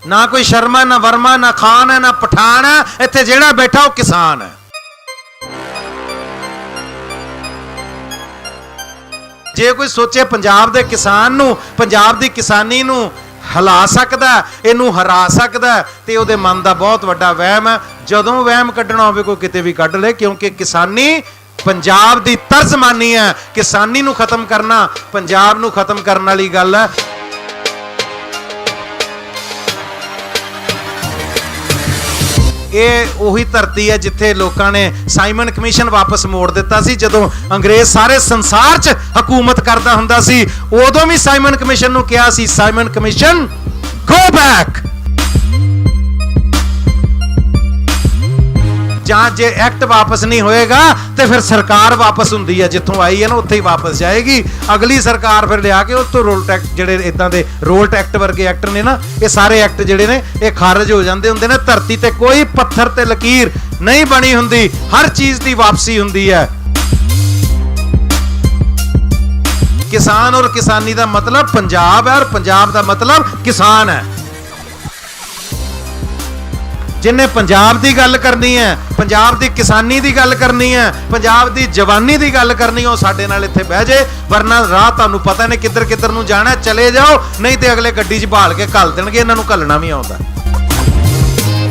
ना कोई शर्मा ना वर्मा ना खान है ना पठान है, इत्थे जेड़ा बैठा वो किसान है। जे कोई सोचे पंजाब दे किसान नूं, पंजाब दी किसानी नूं हिला सकदा, इनू हरा सकदा, ते उहदे मन दा बहुत वड्डा वहम है। जदों वहम कड्ढना होवे कोई किते भी कड्ढ ले, क्योंकि किसानी पंजाब दी तर्जमानी है। किसानी नूं खत्म करना पंजाब नूं खत्म करन वाली गल है। ਇਹ ਉਹੀ ਧਰਤੀ ਹੈ ਜਿੱਥੇ ਲੋਕਾਂ ਨੇ ਸਾਈਮਨ ਕਮਿਸ਼ਨ ਵਾਪਸ ਮੋੜ ਦਿੱਤਾ ਸੀ। ਜਦੋਂ ਅੰਗਰੇਜ਼ ਸਾਰੇ ਸੰਸਾਰ 'ਚ ਹਕੂਮਤ ਕਰਦਾ ਹੁੰਦਾ ਸੀ, ਉਦੋਂ ਵੀ ਸਾਈਮਨ ਕਮਿਸ਼ਨ ਨੂੰ ਕਿਹਾ ਸੀ, ਸਾਈਮਨ ਕਮਿਸ਼ਨ ਗੋ ਬੈਕ। ਜਾਂ ਜੇ ਐਕਟ ਵਾਪਸ ਨਹੀਂ ਹੋਏਗਾ ਤੇ ਫਿਰ ਸਰਕਾਰ ਵਾਪਸ ਹੁੰਦੀ ਹੈ, ਜਿੱਥੋਂ ਆਈ ਹੈ ਨਾ ਉੱਥੇ ਹੀ ਵਾਪਸ ਜਾਏਗੀ। ਅਗਲੀ ਸਰਕਾਰ ਫਿਰ ਲਿਆ ਕੇ ਉਸ ਤੋਂ ਰੋਲ ਟੈਕਸ, ਜਿਹੜੇ ਇਦਾਂ ਦੇ ਰੋਲ ਐਕਟ ਵਰਗੇ ਐਕਟ ਨੇ ਨਾ, ਇਹ ਸਾਰੇ ਐਕਟ ਜਿਹੜੇ ਨੇ ਇਹ ਖਾਰਜ ਹੋ ਜਾਂਦੇ ਹੁੰਦੇ ਨੇ। ਧਰਤੀ ਤੇ ਕੋਈ ਪੱਥਰ ਤੇ ਲਕੀਰ ਨਹੀਂ ਬਣੀ ਹੁੰਦੀ, ਹਰ ਚੀਜ਼ ਦੀ ਵਾਪਸੀ ਹੁੰਦੀ ਹੈ। किसान और किसानी का मतलब पंजाब है और पंजाब का मतलब किसान है। जिन्हें पंजाब की गल करनी है, पंजाब की किसानी की गल करनी है, पंजाब की जवानी की गल करनी है, साडे नाल इत्थे बह जाए। वरना राह तुहानूं पता ने किधर किधर नूं जाना, चले जाओ, नहीं तो अगले गड्डी च भाल के घल देणगे। इन्हां नूं घल्लना भी आउंदा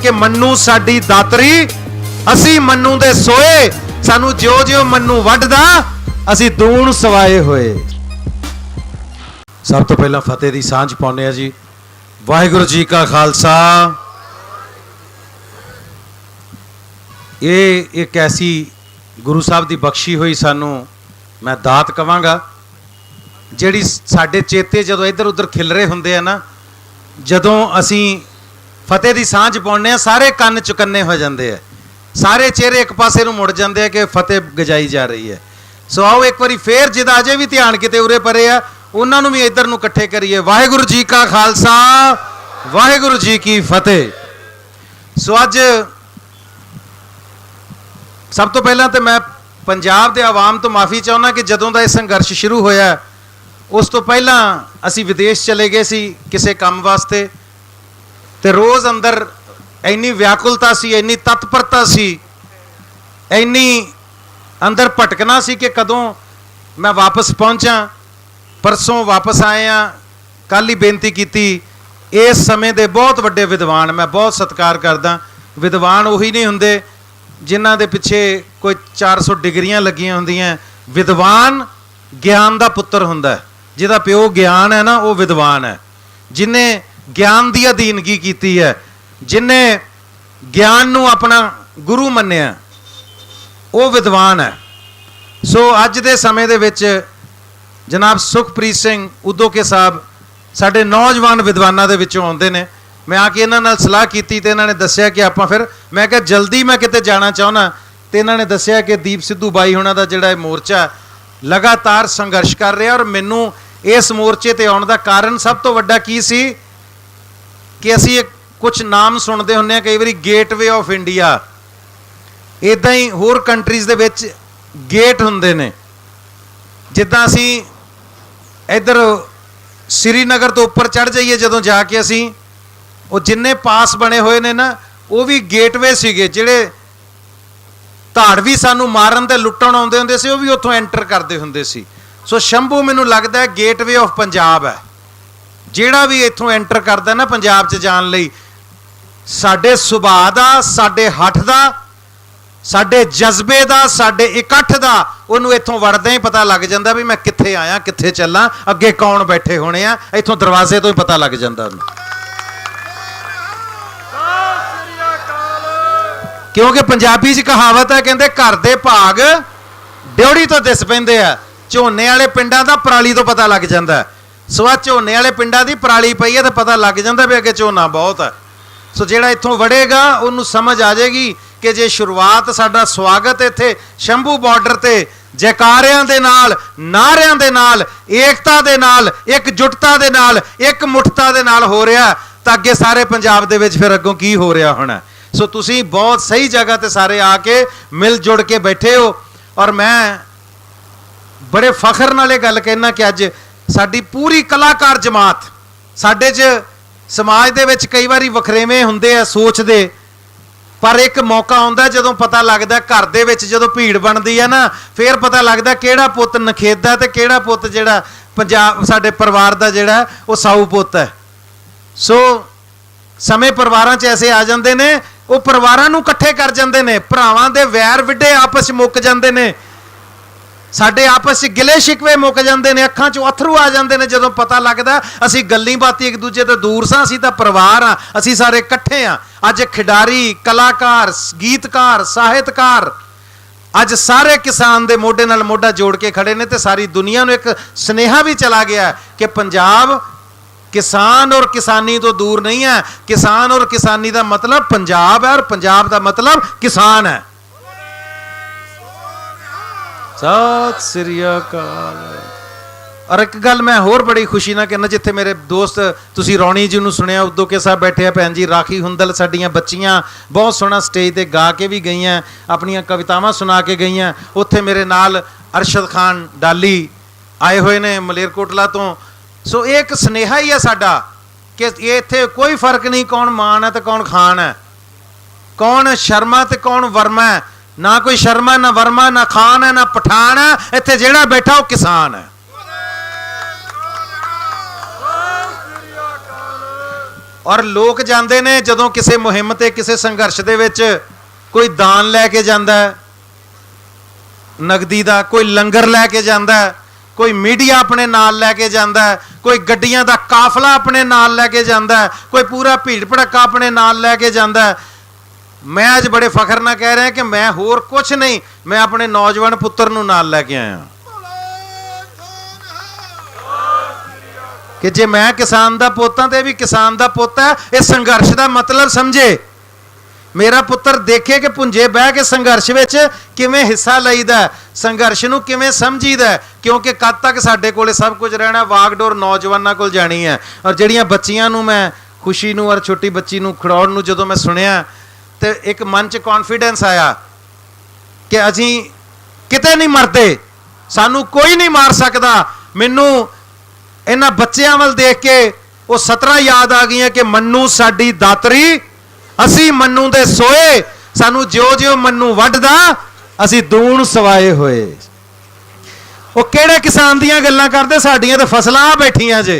कि मन्नू साडी दातरी, असी मन्नू दे सोए, सानू ज्यों ज्यों मन्नू वढदा असी दूण सवाए होए। सब तो पहला फतेह दी सांझ पाउने आ जी। वाहिगुरू जी का खालसा। ये एक ऐसी गुरु साहब की बख्शी हुई सानू मैं दात कवांगा, जिहड़ी साडे चेते जदों इधर उधर खिलरे हुंदे आ ना, जदों असी फतेह दी सांझ पाउने आ, सारे कन्न चुकन्ने हो जाते हैं, सारे चेहरे एक पासे नूं मुड़ जाते हैं कि फतेह गजाई जा रही है। सो आओ एक बारी फिर जिदा अजे भी ध्यान किते उरे परे आ, उन्होंने भी इधर नूं इकट्ठे करिए। वाहिगुरू जी का खालसा, वाहिगुरू जी की फतेह। सो अज सब तो पहला तो मैं पंजाब के आवाम तो माफ़ी चाहुंदा कि जदों का यह संघर्ष शुरू होया, उस तो पहला असी विदेश चले गए सी किसी काम वास्ते, ते रोज़ अंदर इन्नी व्याकुलता सी, इन्नी तत्परता सी, इन्नी अंदर भटकना सी कि कदों मैं वापस पहुँचा। परसों वापस आए हैं, कल ही बेनती की। इस समय के बहुत वड्डे विद्वान मैं बहुत सत्कार करदा। विद्वान उही नहीं हुंदे जिन्हां दे पिछे कोई 400 डिग्रियां लगियां हुंदियां। विद्वान ज्ञान का पुत्र हुंदा, जिहदा प्यो ज्ञान है ना, वो विद्वान है। जिन्हें ज्ञान की अधीनगी की है, जिन्हें ज्ञान नूं अपना गुरु मन्निया, वो विद्वान है। सो अज दे समय दे विच जनाब सुखप्रीत सिंह उदोके साहब साडे नौजवान विद्वानां दे विचों आउंदे ने। मैं आके इन्हां नाल सलाह कीती ते इन्हां ने दस्सिया कि आपां फिर, मैं कहा जल्दी मैं किते जाना चाहुंदा, ते इन्हां ने दस्सिया कि दीप सिद्धू बाई हुणां दा जिहड़ा मोर्चा लगातार संघर्ष कर रहा। और मैनू इस मोर्चे ते आउण दा कारण सब तो वड्डा की सी कि असीं कुछ नाम सुणदे हुंदे आ कई वारी, गेटवे ऑफ इंडिया, इदां ही होर कंट्रीज़ दे विच गेट हुंदे ने। जिद्दां असीं इधर श्रीनगर तो उपर चढ़ जाइए, जदों जाके असीं वो जिन्ने पास बने हुए ने ना, वो भी गेटवे सीगे, जिहड़े धाड़वी सानू मारन ते लुट्टण आउंदे हुंदे सी, वो भी उत्थों एंटर करते हुंदे सी। सो शंभू मैनू लगदा है गेटवे ऑफ पंजाब है। जिहड़ा भी इत्थों एंटर करदा ना पंजाब च जाण लई, साडे सुभाਅ दा, साडे हठ दा, साडे जज्बे दा, साडे इकट्ठ दा, उहनूं इत्थों वड़दे ही पता लग जांदा भी मैं कित्थे आया, कित्थे चलां, अगे कौन बैठे होने आ। इत्थों दरवाजे तो ही पता लग जांदा। क्योंकि पंजाबी च कहावत है, कहते घर दे भाग ड्योड़ी तो दिस पैंदे आ। झोने वाले पिंडां दा पराली तो पता लग जांदा। सो आ झोने वाले पिंडां दी पराली पई है तो पता लग जांदा भी अगे झोना बहुत है। सो जिहड़ा इत्थों वड़ेगा उन्होंने समझ आ जाएगी कि जे शुरुआत साडा स्वागत इत्थे शंभू बॉर्डर ते जयकारियां दे नाल, नारियां दे नाल, एकता दे नाल, एकजुटता दे नाल, एक मुठता दे नाल हो रहा, तां अगे सारे पंजाब दे विच फिर अगों की हो रहा होना। सो तुसी बहुत सही जगह ते सारे आके मिल जुड़ के बैठे हो। और मैं बड़े फखर नाल गल कहना कि अज साडी पूरी कलाकार जमात, साडे च समाज दे विच कई बारी वखरेवें हुंदे आ सोच दे, पर एक मौका आउंदा जदों पता लगदा घर दे विच जदों भीड़ बनदी है ना, फिर पता लगदा किहड़ा पुੱਤ नखेदा ते किहड़ा पुੱਤ जिहड़ा पंजाब साडे परिवार दा जिहड़ा वो साऊ पुੱਤ है। सो समय परिवारां 'च ऐसे आ जांदे ने, वो परिवारां नूं इकट्ठे कर जांदे ने, भरावां दे वैर विढे आपस 'च मुक जांदे ने, साडे आपस 'च गिले शिकवे मुक जांदे ने, अखां 'चों अथरू आ जांदे ने जदों पता लगदा असीं गल्लीं बातीं एक दूजे तो दूर सां, असीं तां परिवार आ, असीं सारे इकट्ठे आ। अज खिडारी, कलाकार, गीतकार, ਸਾਹਿਤਕਾਰ अज सारे किसान दे मोढे नाल मोढा जोड़ के खड़े ने, ते सारी दुनिया नूं एक सुनेहा भी चला गया कि पंजाब किसान और किसानी तो दूर नहीं है। किसान और किसानी का मतलब पंजाब है, और पंजाब का मतलब किसान है। सत श्री अकाल। और एक गल मैं होर बड़ी खुशी ना कहना, जिथे मेरे दोस्त तुसी रौणी जी नूं सुनिया, उदो के साहब बैठे हैं, भैन जी राखी हुंदल, साडियां बच्चियां बहुत सोहना स्टेज ते गा के भी गई, अपनियां कवितावां सुना के गई। उत्थे मेरे नाल अरशद खान डाली आए हुए ने मलेरकोटला तो। सो एक सुनेहा ही है साडा कि ये इत्थे कोई फर्क नहीं कौन मान है तो कौन खान है, कौन शर्मा तो कौन वर्मा है। ना कोई शर्मा, ना वर्मा, ना खान है, ना पठान है। इत्थे जेड़ा बैठा वो किसान है। और लोग जाते ने जदों किसी मुहिम ते किसी संघर्ष दे विच कोई दान लैके जाता है नगदी का, कोई लंगर लैके जाता है, कोई मीडिया अपने नाल लैके जाता है, कोई गड्डियां दा काफला अपने नाल लैके जाता है, कोई पूरा भीड़ भड़का अपने नाल लैके जाता है। मैं अज बड़े फखर नाल कह रहा कि मैं होर कुछ नहीं, मैं अपने नौजवान पुत्र नूं नाल लैके आया कि जे मैं किसान दा पुੱਤ हां ते भी किसान दा पुੱਤ है। इस संघर्ष का मतलब समझे, मेरा पुत्र देखे कि पुंजे बह के संघर्ष विच किवें हिस्सा लईदा, संघर्ष नूं किवें समझीदा, क्योंकि कद तक साडे कोले सब कुछ रहना, वागडोर नौजवानों कोल जानी है। और जिहड़ियां बच्चियां नूं मैं खुशी नूं और छोटी बच्ची नूं खड़ाउण नूं जदों मैं सुनिया तो एक मन च कॉन्फिडेंस आया कि असीं किते नहीं मरदे, सानू कोई नहीं मार सकदा। मैनू इन्हां बच्चियां वल देख के वो 17 याद आ गई कि मन्नू साडी दातरी, असी मन्नू दे सोए, सानू ज्यो ज्यो मन्नू वड्डदा असी दूण सवाए होए। वो किहड़े किसान दियां गल्लां करदे, साडियां ते फसलां बैठियां जे।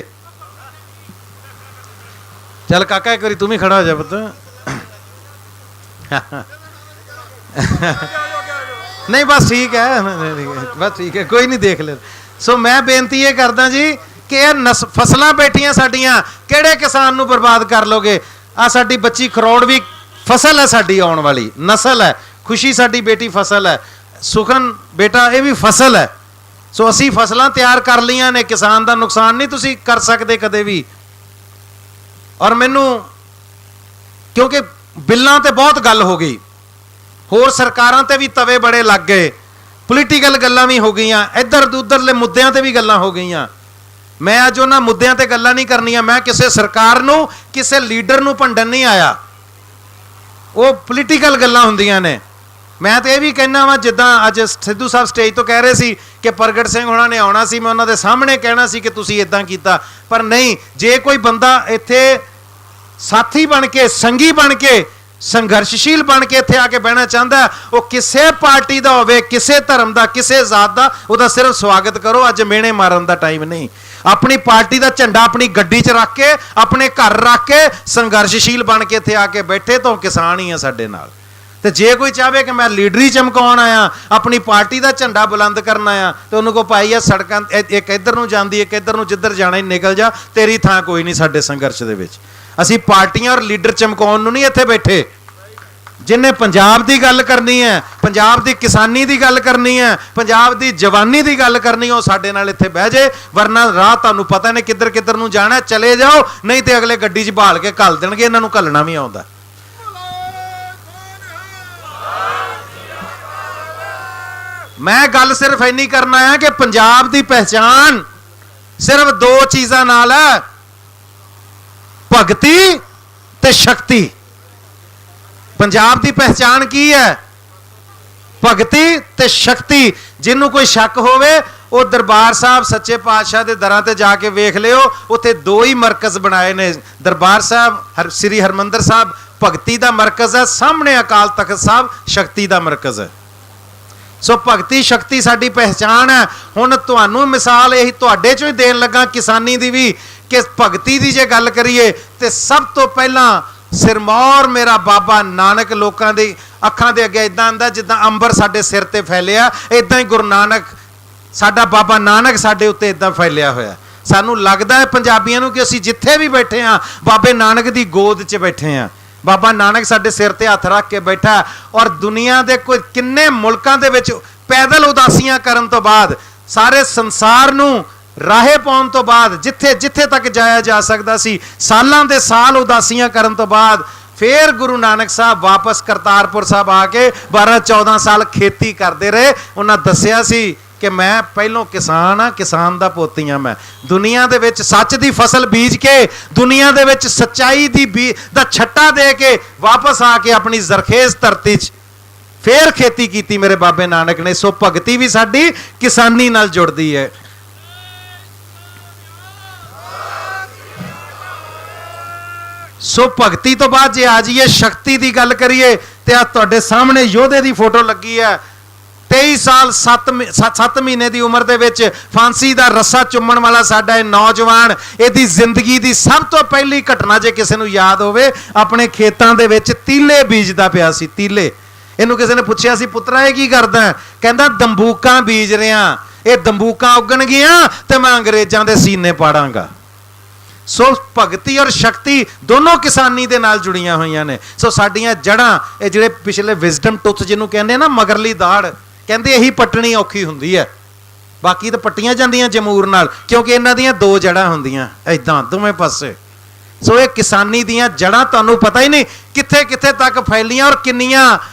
चल काका एक बारी तू भी खड़ा हो जा पुत्त। नहीं बस ठीक है, बस ठीक है, कोई नहीं देख ले। सो मैं बेनती ये करदा जी कि फसलां बैठियां साडियां, किहड़े किसान नूं बर्बाद कर लोगे। आ साडी बच्ची खरौड़ भी फसल है, साडी आउण वाली नस्ल है। खुशी साडी बेटी फसल है, सुखन बेटा ये भी फसल है। सो असी फसलां तैयार कर लियां ने, किसान दा नुकसान नहीं तुसी कर सकते कदे भी। और मैनू क्योंकि बिल्लां ते बहुत गल हो गई, होर सरकारां ते भी तवे बड़े लग गए, पोलीटिकल गल्लां भी हो गई, इधर उधरले मुद्दियां ते भी गल्लां हो गई। मैं अज उन्हां मुद्दियां ते गल्लां नहीं करनियां। मैं किसी सरकार नूं किसी लीडर नूं भंडन नहीं आया, वो पोलीटिकल गल्लां हुंदियां ने। मैं तो यह भी कहना वा, जिद्दां अज सिद्धू साहब स्टेज तो कह रहे सी कि प्रगट सिंह होणां ने आउणा सी, मैं उन्हां दे सामने कहना सी कि तुसीं इदां कीता, पर नहीं। जे कोई बंदा इत्थे साथी बन के, संगी बन के, संघर्षशील बन के इत्थे आके बहना चाहता है, वो किसी पार्टी का होवे, किसी धर्म का, किसी जात का, उसका सिर्फ स्वागत करो। अज मेहने मारन का टाइम नहीं। अपनी पार्टी का झंडा अपनी गड्डी च रख के, अपने घर रख के, संघर्षशील बन के इत्थे आके बैठे तो किसान ही है साडे नाल। तो जे कोई चाहे कि मैं लीडरी चमकाउण आया, अपनी पार्टी का झंडा बुलंद करना आया, तो उन्होंने को पाई है सड़कां एक इधर नूं जांदी, एक इधर नूं, जिधर जाना ही निकल जा, तेरी थां कोई नहीं साडे संघर्ष दे विच। असीं पार्टियां और लीडर चमकाउण नूं नहीं इत्थे बैठे। जिन्हें पंजाब की गल करनी है, पंजाब की किसानी की गल करनी है, पंजाब की जवानी की गल करनी है, साडे नाल इत्थे बह जाए। वरना राह तुहानूं पता ने किधर किधर नूं जाना, चले जाओ, नहीं तो अगले गड्डी च बहाल के घल देणगे। इन्हां नूं घल्लना भी आउंदा। मैं गल सिर्फ इन्नी करना है कि पंजाब की पहचान सिर्फ दो चीज़ां नाल है, भगती ते शक्ति। पंजाब की पहचान की है? भगती ते शक्ति। जिन्हों कोई शक होवे ਉਹ ਦਰਬਾਰ ਸਾਹਿਬ ਸੱਚੇ ਪਾਤਸ਼ਾਹ ਦੇ ਦਰਾਂ ਤੇ ਜਾ ਕੇ ਵੇਖ ਲਿਓ, ਉੱਥੇ 2 ਹੀ ਮਰਕਜ਼ ਬਣਾਏ ਨੇ। ਦਰਬਾਰ ਸਾਹਿਬ ਸ੍ਰੀ ਹਰਮੰਦਰ ਸਾਹਿਬ ਭਗਤੀ ਦਾ ਮਰਕਜ਼ ਹੈ, ਸਾਹਮਣੇ ਅਕਾਲ ਤਖਤ ਸਾਹਿਬ ਸ਼ਕਤੀ ਦਾ ਮਰਕਜ਼ ਹੈ। ਸੋ ਭਗਤੀ ਸ਼ਕਤੀ ਸਾਡੀ ਪਹਿਚਾਣ ਹੈ। ਹੁਣ ਤੁਹਾਨੂੰ ਮਿਸਾਲ ਇਹੀ ਤੁਹਾਡੇ ਚੋਂ ਹੀ ਦੇਣ ਲੱਗਾ ਕਿਸਾਨੀ ਦੀ ਵੀ, ਕਿ ਭਗਤੀ ਦੀ ਜੇ ਗੱਲ ਕਰੀਏ ਤੇ ਸਭ ਤੋਂ ਪਹਿਲਾਂ ਸਿਰਮੌਰ ਮੇਰਾ ਬਾਬਾ ਨਾਨਕ ਲੋਕਾਂ ਦੀ ਅੱਖਾਂ ਦੇ ਅੱਗੇ ਇਦਾਂ ਆਂਦਾ ਜਿੱਦਾਂ ਅੰਬਰ ਸਾਡੇ ਸਿਰ ਤੇ ਫੈਲਿਆ, ਇਦਾਂ ਹੀ ਗੁਰੂ ਨਾਨਕ ਸਾਡਾ ਬਾਬਾ ਨਾਨਕ ਸਾਡੇ ਉੱਤੇ ਇਦਾਂ ਫੈਲਿਆ ਹੋਇਆ। ਸਾਨੂੰ ਲੱਗਦਾ ਹੈ ਪੰਜਾਬੀਆਂ ਨੂੰ ਕਿ ਅਸੀਂ ਜਿੱਥੇ ਵੀ ਬੈਠੇ ਹਾਂ ਬਾਬੇ ਨਾਨਕ ਦੀ ਗੋਦ 'ਚ ਬੈਠੇ ਹਾਂ। ਬਾਬਾ ਨਾਨਕ ਸਾਡੇ ਸਿਰ ਤੇ ਹੱਥ ਰੱਖ ਕੇ ਬੈਠਾ, ਔਰ ਦੁਨੀਆ ਦੇ ਕੋਈ ਕਿੰਨੇ ਮੁਲਕਾਂ ਦੇ ਵਿੱਚ ਪੈਦਲ ਉਦਾਸੀਆਂ ਕਰਨ ਤੋਂ ਬਾਅਦ, ਸਾਰੇ ਸੰਸਾਰ ਨੂੰ ਰਾਹੇ ਪਾਉਣ ਤੋਂ ਬਾਅਦ, ਜਿੱਥੇ ਜਿੱਥੇ ਤੱਕ ਜਾਇਆ ਜਾ ਸਕਦਾ ਸੀ, ਸਾਲਾਂ ਦੇ ਸਾਲ ਉਦਾਸੀਆਂ ਕਰਨ ਤੋਂ ਬਾਅਦ ਫਿਰ ਗੁਰੂ ਨਾਨਕ ਸਾਹਿਬ ਵਾਪਸ ਕਰਤਾਰਪੁਰ ਸਾਹਿਬ ਆ ਕੇ 12-14 ਸਾਲ ਖੇਤੀ ਕਰਦੇ ਰਹੇ। ਉਹਨਾਂ ਦੱਸਿਆ ਸੀ ਕਿ ਮੈਂ ਪਹਿਲੋਂ ਕਿਸਾਨ ਆ, ਕਿਸਾਨ ਦਾ ਪੋਤੀ ਆ। ਮੈਂ ਦੁਨੀਆ ਦੇ ਵਿੱਚ ਸੱਚ ਦੀ ਫਸਲ ਬੀਜ ਕੇ, ਦੁਨੀਆ ਦੇ ਵਿੱਚ ਸੱਚਾਈ ਦਾ ਛੱਟਾ ਦੇ ਕੇ ਵਾਪਸ ਆ ਕੇ ਆਪਣੀ ਜ਼ਰਖੇਜ਼ ਧਰਤੀ 'ਚ ਫੇਰ ਖੇਤੀ ਕੀਤੀ ਮੇਰੇ ਬਾਬੇ ਨਾਨਕ ਨੇ। ਸੋ ਭਗਤੀ ਵੀ ਸਾਡੀ ਕਿਸਾਨੀ ਨਾਲ ਜੁੜਦੀ ਹੈ। ਸੋ ਭਗਤੀ ਤੋਂ ਬਾਅਦ ਜੇ ਆ ਜਾਈਏ ਸ਼ਕਤੀ ਦੀ ਗੱਲ ਕਰੀਏ ਤੇ ਆ ਤੁਹਾਡੇ ਸਾਹਮਣੇ ਯੋਧੇ ਦੀ ਫੋਟੋ ਲੱਗੀ ਹੈ। 23 ਸਾਲ 7 ਮਹੀਨੇ ਦੀ ਉਮਰ ਦੇ ਵਿੱਚ ਫਾਂਸੀ ਦਾ ਰੱਸਾ ਚੁੰਮਣ ਵਾਲਾ ਸਾਡਾ ਇਹ ਨੌਜਵਾਨ, ਇਹਦੀ ਜ਼ਿੰਦਗੀ ਦੀ ਸਭ ਤੋਂ ਪਹਿਲੀ ਘਟਨਾ ਜੇ ਕਿਸੇ ਨੂੰ ਯਾਦ ਹੋਵੇ, ਆਪਣੇ ਖੇਤਾਂ ਦੇ ਵਿੱਚ ਤੀਲੇ ਬੀਜਦਾ ਪਿਆ ਸੀ। ਤੀਲੇ, ਇਹਨੂੰ ਕਿਸੇ ਨੇ ਪੁੱਛਿਆ ਸੀ ਪੁੱਤਰਾ ਇਹ ਕੀ ਕਰਦਾ? ਕਹਿੰਦਾ ਦੰਬੂਕਾਂ ਬੀਜ ਰਿਹਾ, ਇਹ ਦੰਬੂਕਾਂ ਉੱਗਣਗੀਆਂ ਤੇ ਮੈਂ ਅੰਗਰੇਜ਼ਾਂ ਦੇ ਸੀਨੇ ਪਾੜਾਂਗਾ। ਸੋ ਭਗਤੀ ਔਰ ਸ਼ਕਤੀ ਦੋਨੋਂ ਕਿਸਾਨੀ ਦੇ ਨਾਲ ਜੁੜੀਆਂ ਹੋਈਆਂ ਨੇ। ਸੋ ਸਾਡੀਆਂ ਜੜ੍ਹਾਂ, ਇਹ ਜਿਹੜੇ ਪਿਛਲੇ ਵਿਜ਼ਡਮ ਟੁੱਥ ਜਿਹਨੂੰ ਕਹਿੰਦੇ ਨਾ, ਮਗਰਲੀ ਦਾੜ, ਕਹਿੰਦੇ ਇਹੀ ਪੱਟਣੀ ਔਖੀ ਹੁੰਦੀ ਹੈ, ਬਾਕੀ ਤਾਂ ਪੱਟੀਆਂ ਜਾਂਦੀਆਂ ਜਮੂਰ ਨਾਲ, ਕਿਉਂਕਿ ਇਹਨਾਂ ਦੀਆਂ 2 ਜੜ੍ਹਾਂ ਹੁੰਦੀਆਂ ਐਦਾਂ ਦੋਵੇਂ ਪਾਸੇ। ਸੋ ਇਹ ਕਿਸਾਨੀ ਦੀਆਂ ਜੜ੍ਹਾਂ ਤੁਹਾਨੂੰ ਪਤਾ ਹੀ ਨਹੀਂ ਕਿੱਥੇ ਕਿੱਥੇ ਤੱਕ ਫੈਲੀਆਂ ਔਰ ਕਿੰਨੀਆਂ